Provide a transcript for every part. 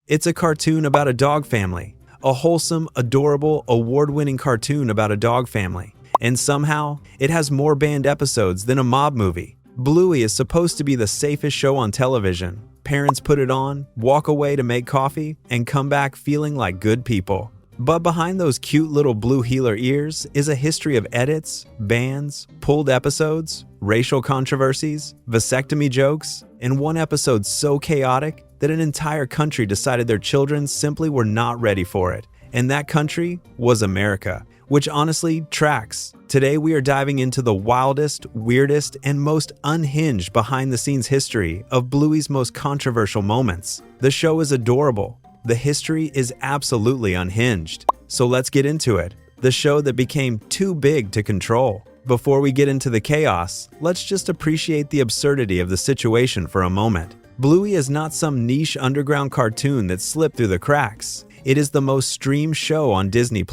It's a cartoon about a dog family. A wholesome, adorable, award-winning cartoon about a dog family. And somehow, it has more banned episodes than a mob movie. Bluey is supposed to be the safest show on television. Parents put it on, walk away to make coffee, and come back feeling like good people. But behind those cute little blue heeler ears is a history of edits, bans, pulled episodes, racial controversies, vasectomy jokes, and one episode so chaotic that an entire country decided their children simply were not ready for it. And that country was America, which honestly tracks. Today we are diving into the wildest, weirdest, and most unhinged behind-the-scenes history of Bluey's most controversial moments. The show is adorable. The history is absolutely unhinged. So let's get into it. The show that became too big to control. Before we get into the chaos, let's just appreciate the absurdity of the situation for a moment. Bluey is not some niche underground cartoon that slipped through the cracks. It is the most streamed show on Disney+.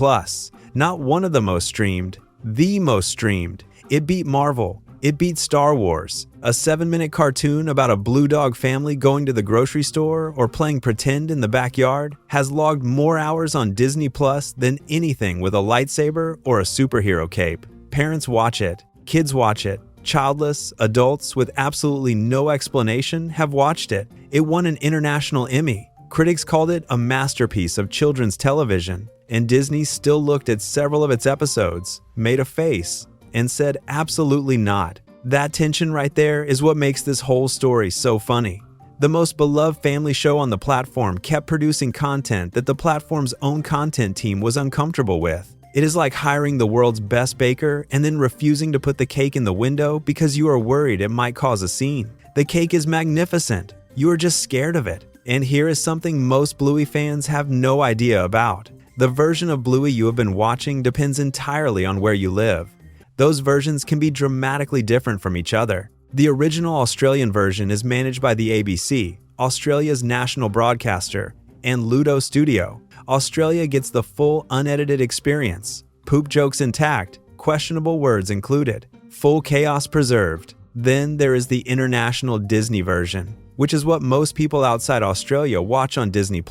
Not one of the most streamed, the most streamed. It beat Marvel. It beat Star Wars. A 7-minute cartoon about a blue dog family going to the grocery store or playing pretend in the backyard has logged more hours on Disney Plus than anything with a lightsaber or a superhero cape. Parents watch it. Kids watch it. Childless, adults with absolutely no explanation have watched it. It won an international Emmy. Critics called it a masterpiece of children's television, and Disney still looked at several of its episodes, made a face, and said absolutely not. That tension right there is what makes this whole story so funny. The most beloved family show on the platform kept producing content that the platform's own content team was uncomfortable with. It is like hiring the world's best baker and then refusing to put the cake in the window because you are worried it might cause a scene. The cake is magnificent. You are just scared of it. And here is something most Bluey fans have no idea about. The version of Bluey you have been watching depends entirely on where you live. Those versions can be dramatically different from each other. The original Australian version is managed by the ABC, Australia's national broadcaster, and Ludo Studio. Australia gets the full unedited experience. Poop jokes intact, questionable words included, full chaos preserved. Then there is the international Disney version, which is what most people outside Australia watch on Disney+.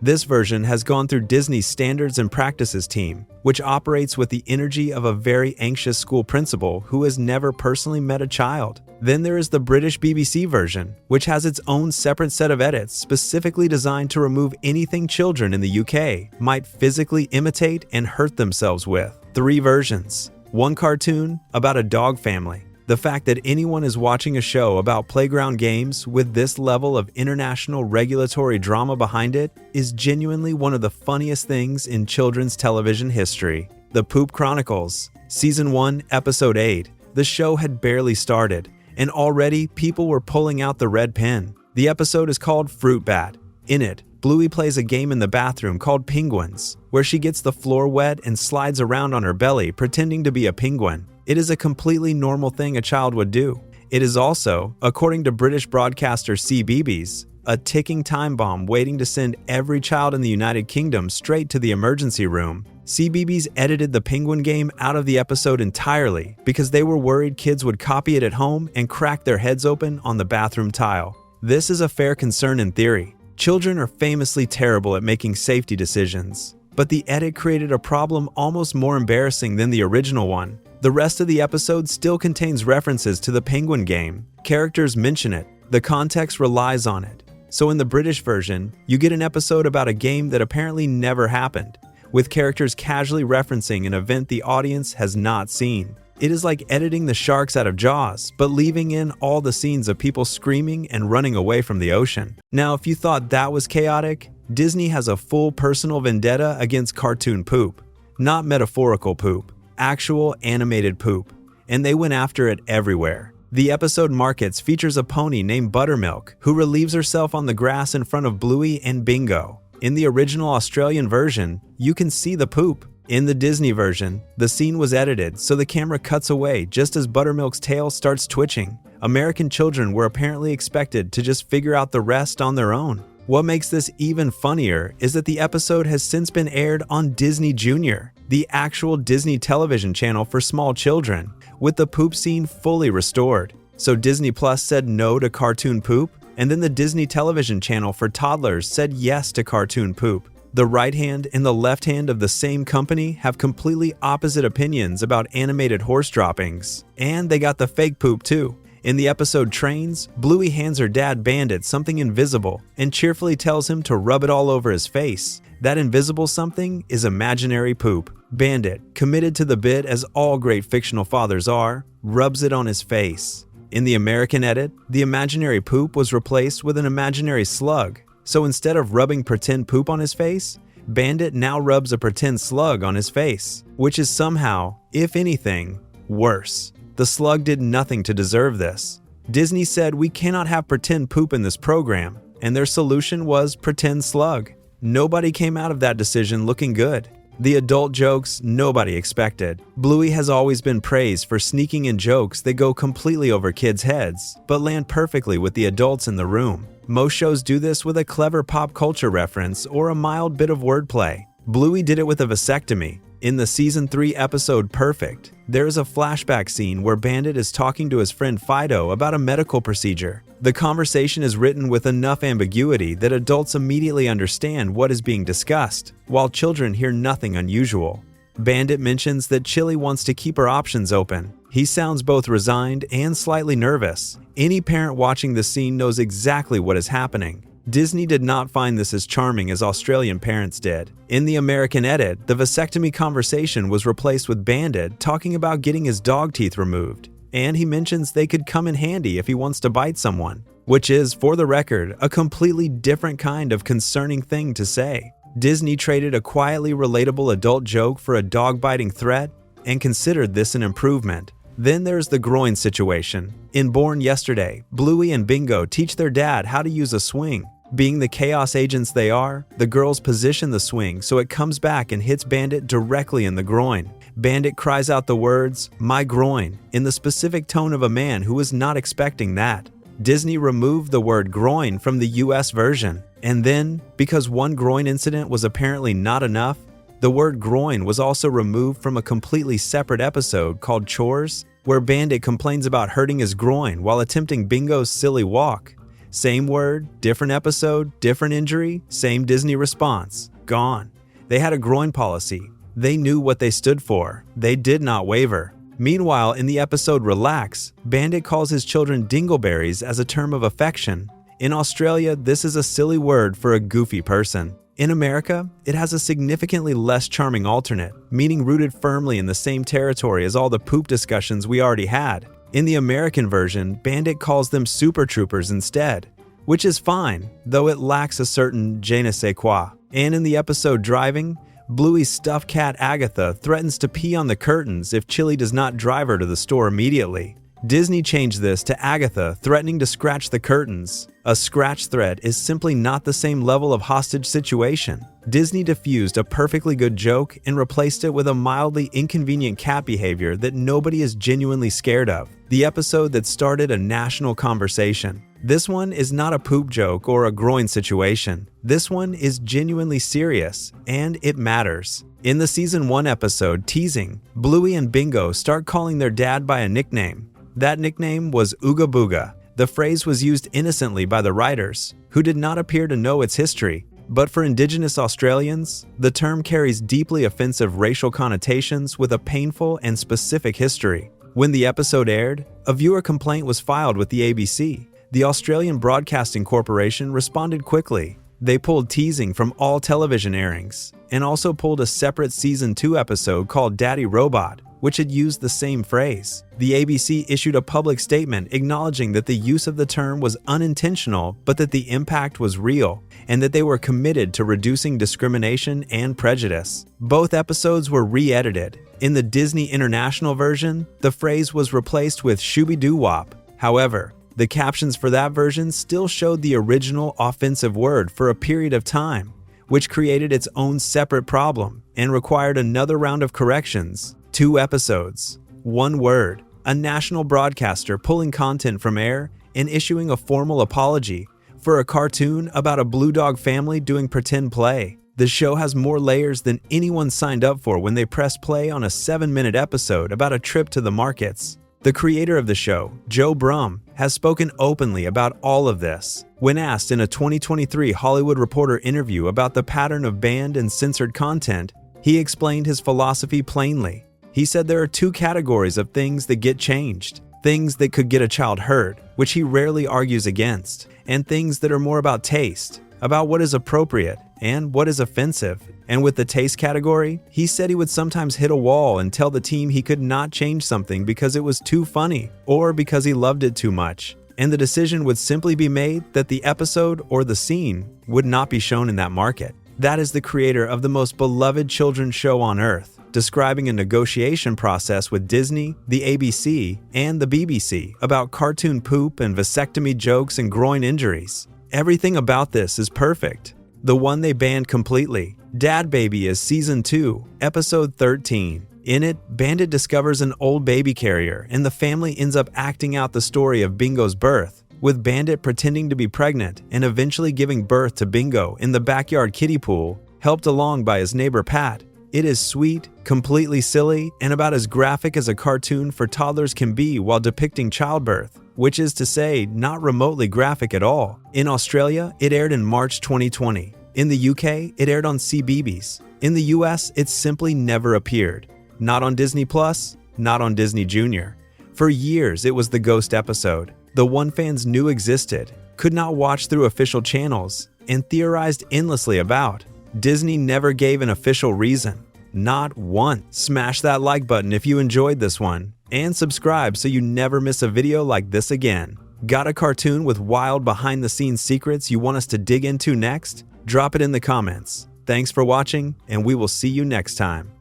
This version has gone through Disney's Standards and Practices team, which operates with the energy of a very anxious school principal who has never personally met a child. Then there is the British BBC version, which has its own separate set of edits specifically designed to remove anything children in the UK might physically imitate and hurt themselves with. 3 versions. One cartoon about a dog family. The fact that anyone is watching a show about playground games with this level of international regulatory drama behind it is genuinely one of the funniest things in children's television history. The Poop Chronicles, Season 1, Episode 8. The show had barely started, and already people were pulling out the red pen. The episode is called Fruit Bat. In it, Bluey plays a game in the bathroom called Penguins, where she gets the floor wet and slides around on her belly pretending to be a penguin. It is a completely normal thing a child would do. It is also, according to British broadcaster CBeebies, a ticking time bomb waiting to send every child in the United Kingdom straight to the emergency room. CBeebies edited the penguin game out of the episode entirely because they were worried kids would copy it at home and crack their heads open on the bathroom tile. This is a fair concern in theory. Children are famously terrible at making safety decisions, but the edit created a problem almost more embarrassing than the original one. The rest of the episode still contains references to the penguin game. Characters mention it. The context relies on it. So in the British version, you get an episode about a game that apparently never happened, with characters casually referencing an event the audience has not seen. It is like editing the sharks out of Jaws, but leaving in all the scenes of people screaming and running away from the ocean. Now, if you thought that was chaotic, Disney has a full personal vendetta against cartoon poop. Not metaphorical poop. Actual animated poop, and they went after it everywhere. The episode Markets features a pony named Buttermilk who relieves herself on the grass in front of Bluey and Bingo. In the original Australian version, you can see the poop. In the Disney version, the scene was edited so the camera cuts away just as Buttermilk's tail starts twitching. American children were apparently expected to just figure out the rest on their own. What makes this even funnier is that the episode has since been aired on Disney Junior, the actual Disney television channel for small children, with the poop scene fully restored. So Disney Plus said no to cartoon poop, And then the Disney television channel for toddlers said yes to cartoon poop. The right hand and the left hand of the same company have completely opposite opinions about animated horse droppings. And they got the fake poop too. In the episode Trains, Bluey hands her dad Bandit something invisible and cheerfully tells him to rub it all over his face. That invisible something is imaginary poop. Bandit, committed to the bit as all great fictional fathers are, rubs it on his face. In the American edit, the imaginary poop was replaced with an imaginary slug. So instead of rubbing pretend poop on his face, Bandit now rubs a pretend slug on his face, which is somehow, if anything, worse. The slug did nothing to deserve this. Disney said we cannot have pretend poop in this program, and their solution was pretend slug. Nobody came out of that decision looking good. The adult jokes nobody expected. Bluey has always been praised for sneaking in jokes that go completely over kids' heads, but land perfectly with the adults in the room. Most shows do this with a clever pop culture reference or a mild bit of wordplay. Bluey did it with a vasectomy. In the Season 3 episode Perfect, there is a flashback scene where Bandit is talking to his friend Fido about a medical procedure. The conversation is written with enough ambiguity that adults immediately understand what is being discussed, while children hear nothing unusual. Bandit mentions that Chili wants to keep her options open. He sounds both resigned and slightly nervous. Any parent watching the scene knows exactly what is happening. Disney did not find this as charming as Australian parents did. In the American edit, the vasectomy conversation was replaced with Bandit talking about getting his dog teeth removed, and he mentions they could come in handy if he wants to bite someone, which is, for the record, a completely different kind of concerning thing to say. Disney traded a quietly relatable adult joke for a dog-biting threat and considered this an improvement. Then there's the groin situation. In Born Yesterday, Bluey and Bingo teach their dad how to use a swing. Being the chaos agents they are, the girls position the swing so it comes back and hits Bandit directly in the groin. Bandit cries out the words, "My groin," in the specific tone of a man who was not expecting that. Disney removed the word groin from the US version. And then, because one groin incident was apparently not enough, the word groin was also removed from a completely separate episode called Chores, where Bandit complains about hurting his groin while attempting Bingo's silly walk. Same word, different episode, different injury, same Disney response. Gone. They had a groin policy. They knew what they stood for. They did not waver. Meanwhile, in the episode Relax, Bandit calls his children dingleberries as a term of affection. In Australia, this is a silly word for a goofy person. In America, it has a significantly less charming alternate, meaning rooted firmly in the same territory as all the poop discussions we already had. In the American version, Bandit calls them Super Troopers instead, which is fine, though it lacks a certain je ne sais quoi. And in the episode Driving, Bluey's stuffed cat Agatha threatens to pee on the curtains if Chili does not drive her to the store immediately. Disney changed this to Agatha threatening to scratch the curtains. A scratch threat is simply not the same level of hostage situation. Disney diffused a perfectly good joke and replaced it with a mildly inconvenient cat behavior that nobody is genuinely scared of. The episode that started a national conversation. This one is not a poop joke or a groin situation. This one is genuinely serious, and it matters. In the Season 1 episode Teasing, Bluey and Bingo start calling their dad by a nickname. That nickname was Ooga Booga. The phrase was used innocently by the writers, who did not appear to know its history. But for Indigenous Australians, the term carries deeply offensive racial connotations with a painful and specific history. When the episode aired, a viewer complaint was filed with the ABC. The Australian Broadcasting Corporation responded quickly. They pulled Teasing from all television airings, and also pulled a separate Season 2 episode called Daddy Robot, which had used the same phrase. The ABC issued a public statement acknowledging that the use of the term was unintentional, but that the impact was real, and that they were committed to reducing discrimination and prejudice. Both episodes were re-edited. In the Disney International version, the phrase was replaced with shooby-doo-wop. However, the captions for that version still showed the original offensive word for a period of time, which created its own separate problem and required another round of corrections. 2 episodes, 1 word, a national broadcaster pulling content from air and issuing a formal apology for a cartoon about a blue dog family doing pretend play. The show has more layers than anyone signed up for when they pressed play on a 7-minute episode about a trip to the markets. The creator of the show, Joe Brum, has spoken openly about all of this. When asked in a 2023 Hollywood Reporter interview about the pattern of banned and censored content, he explained his philosophy plainly. He said there are two categories of things that get changed: things that could get a child hurt, which he rarely argues against, and things that are more about taste, about what is appropriate and what is offensive. And with the taste category, he said he would sometimes hit a wall and tell the team he could not change something because it was too funny or because he loved it too much. And the decision would simply be made that the episode or the scene would not be shown in that market. That is the creator of the most beloved children's show on earth, describing a negotiation process with Disney, the ABC, and the BBC about cartoon poop and vasectomy jokes and groin injuries. Everything about this is perfect. The one they banned completely, Dad Baby, is Season 2, Episode 13. In it, Bandit discovers an old baby carrier, and the family ends up acting out the story of Bingo's birth, with Bandit pretending to be pregnant and eventually giving birth to Bingo in the backyard kiddie pool, helped along by his neighbor Pat. It is sweet, completely silly, and about as graphic as a cartoon for toddlers can be while depicting childbirth, which is to say, not remotely graphic at all. In Australia, it aired in March 2020. In the UK, it aired on CBeebies. In the US, it simply never appeared. Not on Disney Plus, not on Disney Junior. For years, it was the ghost episode, the one fans knew existed, could not watch through official channels, and theorized endlessly about. Disney never gave an official reason. Not one. Smash that like button if you enjoyed this one, and subscribe so you never miss a video like this again. Got a cartoon with wild behind-the-scenes secrets you want us to dig into next? Drop it in the comments. Thanks for watching, and we will see you next time.